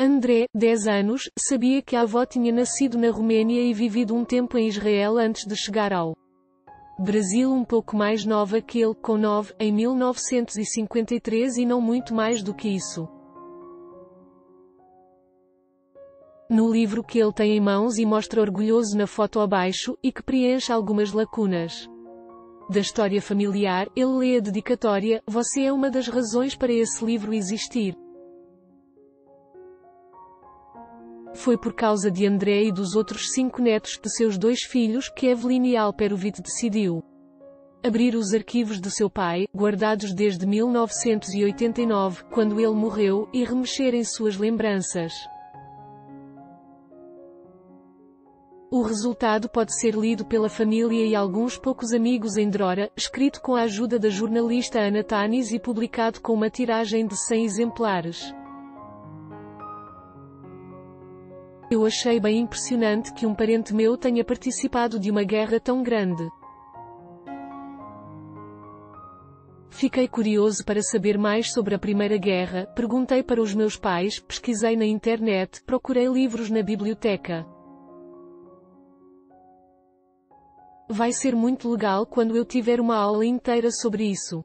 André, 10 anos, sabia que a avó tinha nascido na Roménia e vivido um tempo em Israel antes de chegar ao Brasil, um pouco mais nova que ele, com 9, em 1953 e não muito mais do que isso. No livro que ele tem em mãos e mostra orgulhoso na foto abaixo, e que preenche algumas lacunas da história familiar, ele lê a dedicatória: "Você é uma das razões para esse livro existir. Foi por causa de André e dos outros 5 netos de seus 2 filhos que Eveline Alperovitch decidiu abrir os arquivos de seu pai, guardados desde 1989, quando ele morreu, e remexer em suas lembranças. O resultado pode ser lido pela família e alguns poucos amigos em Drora, escrito com a ajuda da jornalista Ana Tanis e publicado com uma tiragem de 100 exemplares. Eu achei bem impressionante que um parente meu tenha participado de uma guerra tão grande. Fiquei curioso para saber mais sobre a Primeira Guerra, perguntei para os meus pais, pesquisei na internet, procurei livros na biblioteca. Vai ser muito legal quando eu tiver uma aula inteira sobre isso.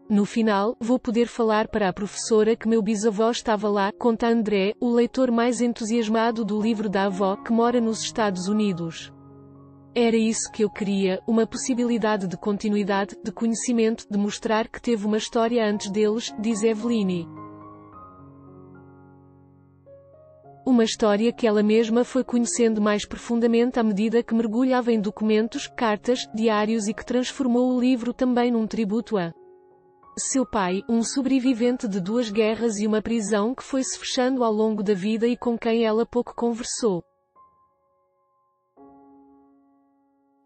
No final, vou poder falar para a professora que meu bisavô estava lá", conta André, o leitor mais entusiasmado do livro da avó, que mora nos Estados Unidos. "Era isso que eu queria, uma possibilidade de continuidade, de conhecimento, de mostrar que teve uma história antes deles", diz Eveline. Uma história que ela mesma foi conhecendo mais profundamente à medida que mergulhava em documentos, cartas, diários e que transformou o livro também num tributo a seu pai, um sobrevivente de 2 guerras e uma prisão que foi se fechando ao longo da vida e com quem ela pouco conversou.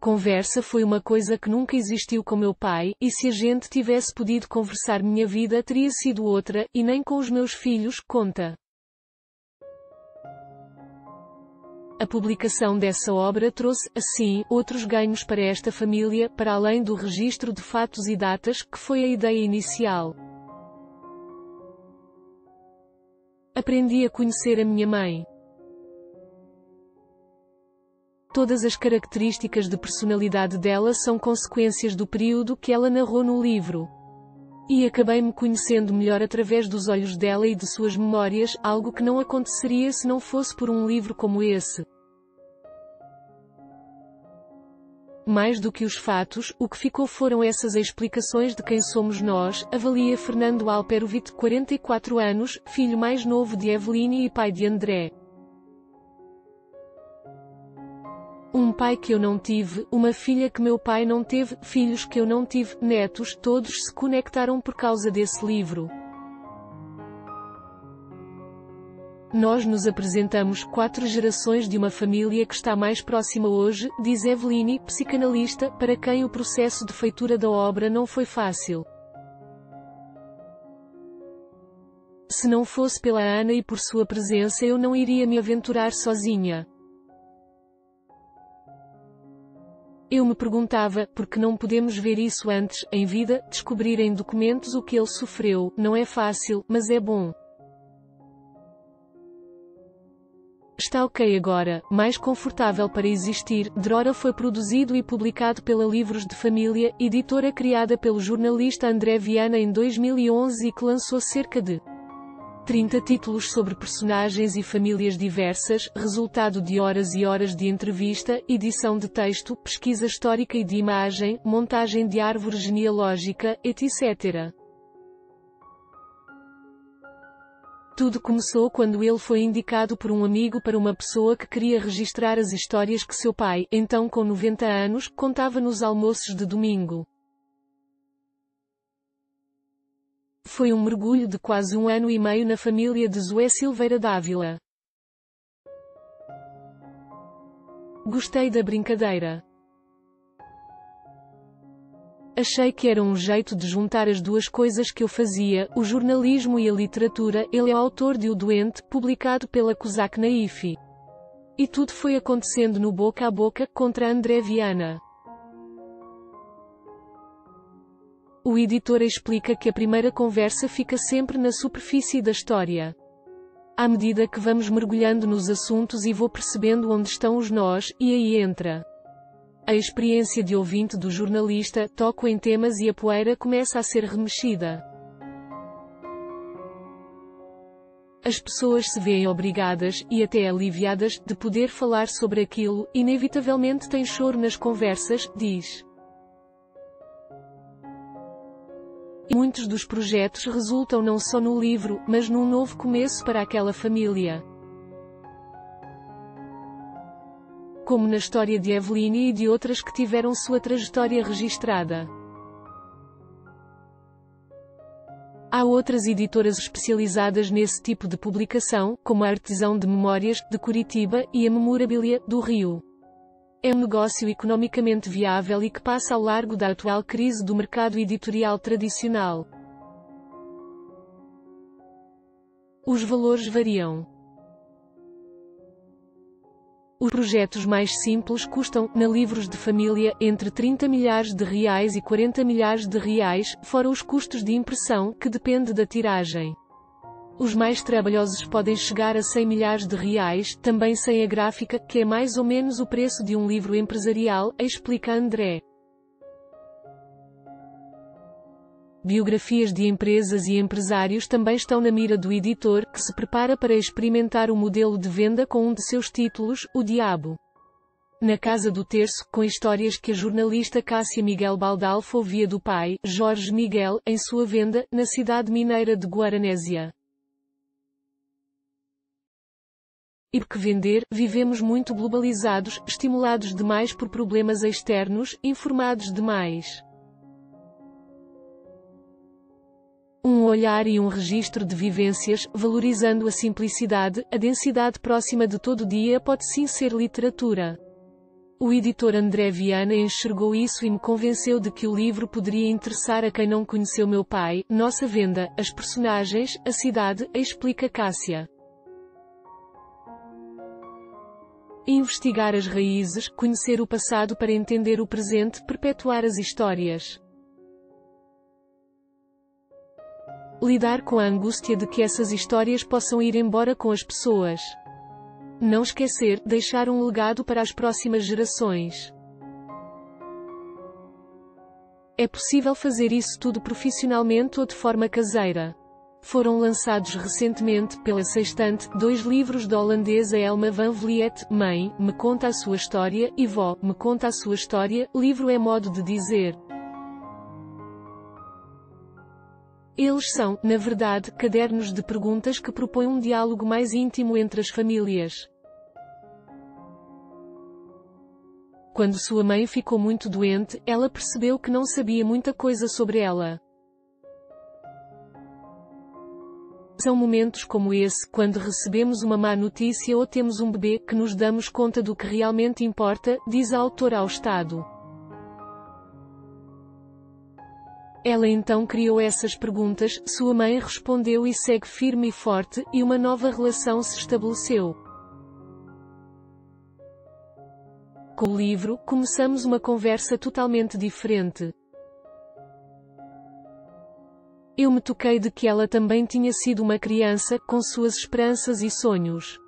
"Conversa foi uma coisa que nunca existiu com meu pai, e se a gente tivesse podido conversar minha vida teria sido outra, e nem com os meus filhos", conta. A publicação dessa obra trouxe, assim, outros ganhos para esta família, para além do registro de fatos e datas, que foi a ideia inicial. "Aprendi a conhecer a minha mãe. Todas as características de personalidade dela são consequências do período que ela narrou no livro. E acabei-me conhecendo melhor através dos olhos dela e de suas memórias, algo que não aconteceria se não fosse por um livro como esse. Mais do que os fatos, o que ficou foram essas explicações de quem somos nós", avalia Fernando Alperovitch, 44 anos, filho mais novo de Eveline e pai de André. "Um pai que eu não tive, uma filha que meu pai não teve, filhos que eu não tive, netos, todos se conectaram por causa desse livro. Nós nos apresentamos 4 gerações de uma família que está mais próxima hoje", diz Eveline, psicanalista, para quem o processo de feitura da obra não foi fácil. "Se não fosse pela Ana e por sua presença eu não iria me aventurar sozinha. Eu me perguntava, por que não podemos ver isso antes, em vida, descobrir em documentos o que ele sofreu, não é fácil, mas é bom. Está ok agora, mais confortável para existir." Drora foi produzido e publicado pela Livros de Família, editora criada pelo jornalista André Viana em 2011 e que lançou cerca de 30 títulos sobre personagens e famílias diversas, resultado de horas e horas de entrevista, edição de texto, pesquisa histórica e de imagem, montagem de árvore genealógica, etc. Tudo começou quando ele foi indicado por um amigo para uma pessoa que queria registrar as histórias que seu pai, então com 90 anos, contava nos almoços de domingo. Foi um mergulho de quase 1 ano e meio na família de Zoé Silveira Dávila. Gostei da brincadeira. Achei que era um jeito de juntar as 2 coisas que eu fazia, o jornalismo e a literatura. Ele é o autor de O Doente, publicado pela Cosac Naif. E tudo foi acontecendo no boca a boca, contra André Viana. O editor explica que a primeira conversa fica sempre na superfície da história. À medida que vamos mergulhando nos assuntos e vou percebendo onde estão os nós, e aí entra a experiência de ouvinte do jornalista, toco em temas e a poeira começa a ser remexida. As pessoas se veem obrigadas, e até aliviadas, de poder falar sobre aquilo, inevitavelmente tem choro nas conversas, diz. E muitos dos projetos resultam não só no livro, mas num novo começo para aquela família. Como na história de Eveline e de outras que tiveram sua trajetória registrada. Há outras editoras especializadas nesse tipo de publicação, como a Artesão de Memórias, de Curitiba, e a Memorabilia, do Rio. É um negócio economicamente viável e que passa ao largo da atual crise do mercado editorial tradicional. Os valores variam. Os projetos mais simples custam, na livros de família, entre 30 milhares de reais e 40 milhares de reais, fora os custos de impressão, que depende da tiragem. Os mais trabalhosos podem chegar a 100 milhares de reais, também sem a gráfica, que é mais ou menos o preço de um livro empresarial, explica André. Biografias de empresas e empresários também estão na mira do editor, que se prepara para experimentar o modelo de venda com um de seus títulos, O Diabo. Na Casa do Terço, com histórias que a jornalista Cássia Miguel Baldalfo ouvia do pai, Jorge Miguel, em sua venda, na cidade mineira de Guaranésia. E porque vender, vivemos muito globalizados, estimulados demais por problemas externos, informados demais. Um olhar e um registro de vivências, valorizando a simplicidade, a densidade próxima de todo dia pode sim ser literatura. O editor André Viana enxergou isso e me convenceu de que o livro poderia interessar a quem não conheceu meu pai, nossa venda, as personagens, a cidade, explica Cássia. Investigar as raízes, conhecer o passado para entender o presente, perpetuar as histórias. Lidar com a angústia de que essas histórias possam ir embora com as pessoas. Não esquecer, deixar um legado para as próximas gerações. É possível fazer isso tudo profissionalmente ou de forma caseira. Foram lançados recentemente, pela Sextante, 2 livros da holandesa Elma van Vliet, Mãe, me conta a sua história, e Vó, me conta a sua história, livro é modo de dizer. Eles são, na verdade, cadernos de perguntas que propõem um diálogo mais íntimo entre as famílias. Quando sua mãe ficou muito doente, ela percebeu que não sabia muita coisa sobre ela. São momentos como esse, quando recebemos uma má notícia ou temos um bebê, que nos damos conta do que realmente importa, diz a autora ao Estado. Ela então criou essas perguntas, sua mãe respondeu e segue firme e forte, e uma nova relação se estabeleceu. Com o livro, começamos uma conversa totalmente diferente. Eu me toquei de que ela também tinha sido uma criança, com suas esperanças e sonhos.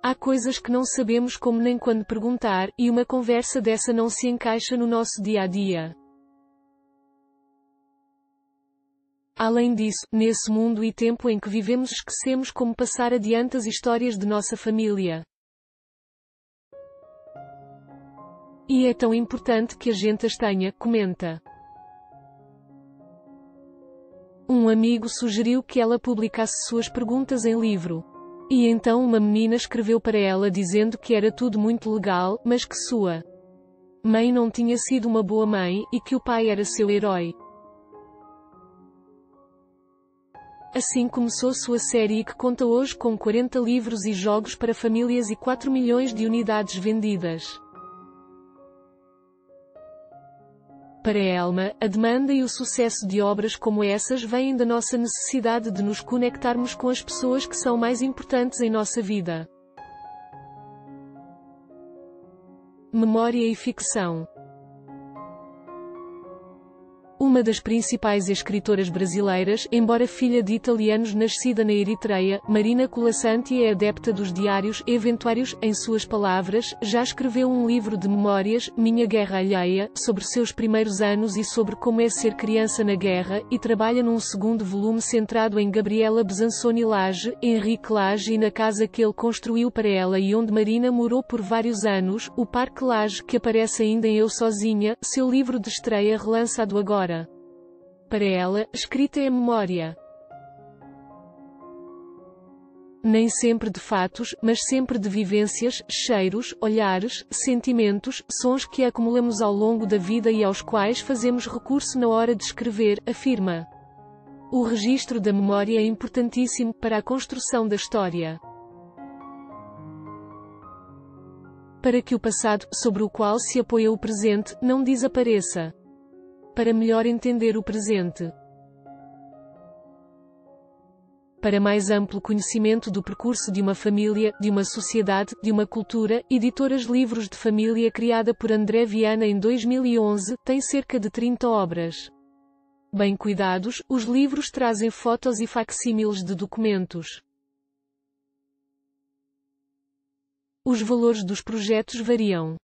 Há coisas que não sabemos como nem quando perguntar, e uma conversa dessa não se encaixa no nosso dia a dia. Além disso, nesse mundo e tempo em que vivemos esquecemos como passar adiante as histórias de nossa família. E é tão importante que a gente as tenha, comenta. Um amigo sugeriu que ela publicasse suas perguntas em livro. E então uma menina escreveu para ela dizendo que era tudo muito legal, mas que sua mãe não tinha sido uma boa mãe, e que o pai era seu herói. Assim começou sua série que conta hoje com 40 livros e jogos para famílias e 4 milhões de unidades vendidas. Para Elma, a demanda e o sucesso de obras como essas vêm da nossa necessidade de nos conectarmos com as pessoas que são mais importantes em nossa vida. Memória e ficção. O uma das principais escritoras brasileiras, embora filha de italianos nascida na Eritreia, Marina Colasanti é adepta dos diários eventuários. Em suas palavras, já escreveu um livro de memórias, Minha Guerra Alheia, sobre seus primeiros anos e sobre como é ser criança na guerra, e trabalha num segundo volume centrado em Gabriela Besanconi Lage, Henrique Lage e na casa que ele construiu para ela e onde Marina morou por vários anos, o Parque Lage, que aparece ainda em Eu Sozinha, seu livro de estreia relançado agora. Para ela, escrita é memória. Nem sempre de fatos, mas sempre de vivências, cheiros, olhares, sentimentos, sons que acumulamos ao longo da vida e aos quais fazemos recurso na hora de escrever, afirma. O registro da memória é importantíssimo para a construção da história. Para que o passado, sobre o qual se apoia o presente, não desapareça. Para melhor entender o presente. Para mais amplo conhecimento do percurso de uma família, de uma sociedade, de uma cultura, Editoras Livros de Família criada por André Viana em 2011, tem cerca de 30 obras. Bem cuidados, os livros trazem fotos e facsímiles de documentos. Os valores dos projetos variam.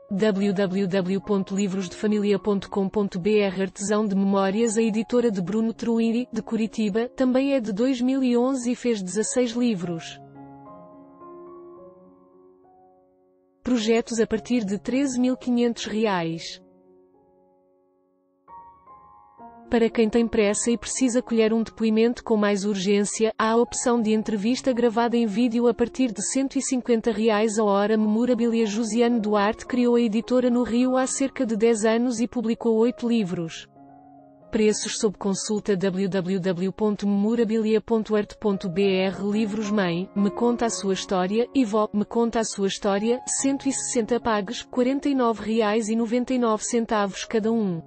www.livrosdefamilia.com.br Artesão de Memórias. A editora de Bruno Truiri, de Curitiba, também é de 2011 e fez 16 livros. Projetos a partir de R$13.500. Para quem tem pressa e precisa colher um depoimento com mais urgência, há a opção de entrevista gravada em vídeo a partir de R$150 a hora. Memorabilia. Josiane Duarte criou a editora no Rio há cerca de 10 anos e publicou 8 livros. Preços sob consulta. www.memorabilia.arte.br Livros. Mãe, me conta a sua história, e Vó, me conta a sua história, 160 pagues, R$49,99 cada um.